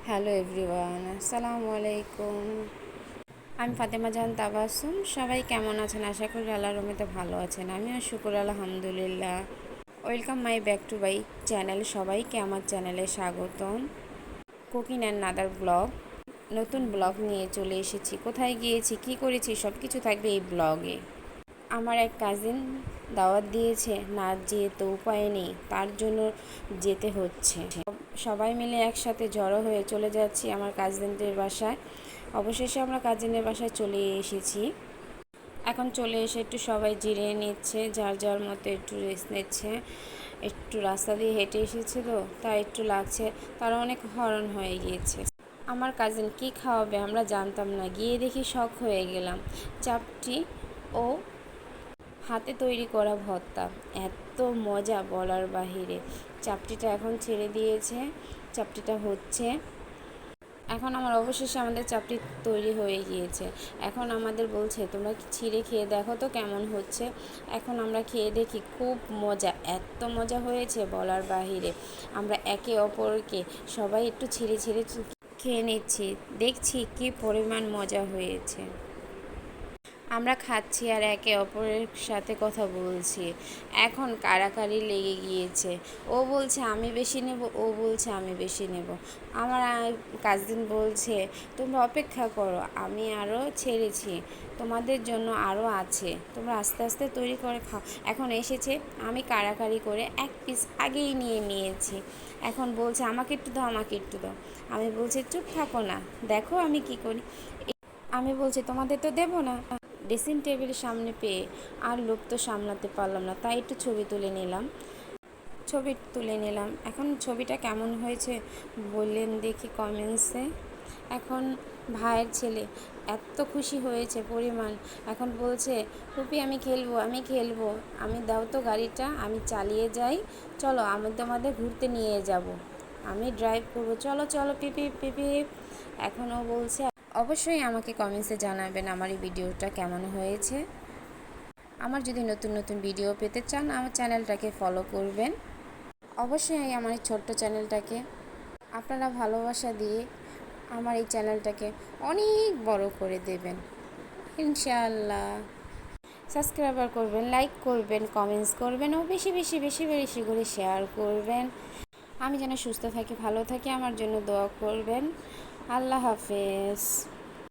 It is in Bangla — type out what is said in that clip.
হ্যালো এভরিওয়ান, আসসালামু আলাইকুম। আমি ফাতেমা জাহান তাবাসসুম। সবাই কেমন আছেন? আশা করি আল্লাহর রহমতে ভালো আছেন। আমিও শুকর আলহামদুলিল্লাহ। Welcome my back to my channel. সবাইকে আমার চ্যানেলে স্বাগতম। কুকিং অ্যান্ড নাদার ব্লগ, নতুন ব্লগ নিয়ে চলে এসেছি। কোথায় গিয়েছি, কি করেছি, সব কিছু থাকবে এই ব্লগে। আমার এক কাজিন দাওয়াত দিয়েছে, না যেয়ে তো উপায় নেই, তার জন্য যেতে হচ্ছে। সবাই মিলে একসাথে জড়ো হয়ে চলে যাচ্ছি আমার কাজিনদের বাসায়। অবশেষে আমরা কাজিনের বাসায় চলে এসেছি। এখন চলে এসে একটু সবাই জিরিয়ে নিচ্ছে, যার যার মতো একটু রেস্ট নিচ্ছে। একটু রাস্তা দিয়ে হেঁটে এসেছে তো, তাই একটু লাগছে। তারা অনেক হরণ হয়ে গিয়েছে। আমার কাজিন কি খাওয়াবে আমরা জানতাম না, গিয়ে দেখি শখ হয়ে গেলাম। চাপটি ও হাতে তৈরি করা ভর্তা, এত মজা বলার বাহিরে। চাপটিটা এখন ছেড়ে দিয়েছে, চাপটিটা হচ্ছে। এখন অবশেষে আমাদের চাপটি তৈরি হয়ে গিয়েছে। এখন আমাদের বলছে তোমরা ছিঁড়ে খেয়ে দেখো তো কেমন হচ্ছে। এখন আমরা খেয়ে দেখি, খুব মজা, এত মজা হয়েছে বলার বাহিরে। আমরা একে অপরকে সবাই একটু ছিঁড়ে ছিঁড়ে খেয়ে নিচ্ছি, দেখছি কি পরিমাণ মজা হয়েছে। আমরা খাচ্ছি আর একে অপরের সাথে কথা বলছি। এখন কাড়াকাড়ি লেগে গিয়েছে। ও বলছে আমি বেশি নেব, ও বলছে আমি বেশি নেব। আমার কাজিন বলছে তোমরা অপেক্ষা করো, আমি আরও ছেড়েছি, তোমাদের জন্য আরও আছে, তোমরা আস্তে আস্তে তৈরি করে খাও। এখন এসেছে, আমি কাড়াকাড়ি করে এক পিস আগেই নিয়ে নিয়েছি। এখন বলছে আমাকে একটু দাও, আমাকে একটু দাও। আমি বলছি চুপ থাকো না, দেখো আমি কি করি। আমি বলছি তোমাদের তো দেবো না। ড্রেসিং টেবিলের সামনে পেয়ে আর লোভ তো সামলাতে পারলাম না, তাই একটু ছবি তুলে নিলাম। এখন ছবিটা কেমন হয়েছে বললেন দেখি কমেন্টসে। এখন ভাইয়ের ছেলে এত খুশি হয়েছে পরিমাণ, এখন বলছে ফুপি আমি খেলবো, আমি দাও তো গাড়িটা, আমি চালিয়ে যাই, চলো আমি তোমাদের ঘুরতে নিয়ে যাব, আমি ড্রাইভ করবো, চলো চলো পিপি পিপি। এখনও বলছে। অবশ্যই আমাকে কমেন্টসে জানাবেন আমার এই ভিডিওটা কেমন হয়েছে। আমার যদি নতুন নতুন ভিডিও পেতে চান আমার চ্যানেলটাকে ফলো করবেন। অবশ্যই আমার এই ছোট্ট চ্যানেলটাকে আপনারা ভালোবাসা দিয়ে আমার এই চ্যানেলটাকে অনেক বড় করে দেবেন ইনশাআল্লাহ। সাবস্ক্রাইবার করবেন, লাইক করবেন, কমেন্টস করবেন ও বেশি বেশি বেশি বেশি করে শেয়ার করবেন। আমি যেন সুস্থ থাকি, ভালো থাকি, আমার জন্য দোয়া করবেন। আল্লাহ হাফেজ।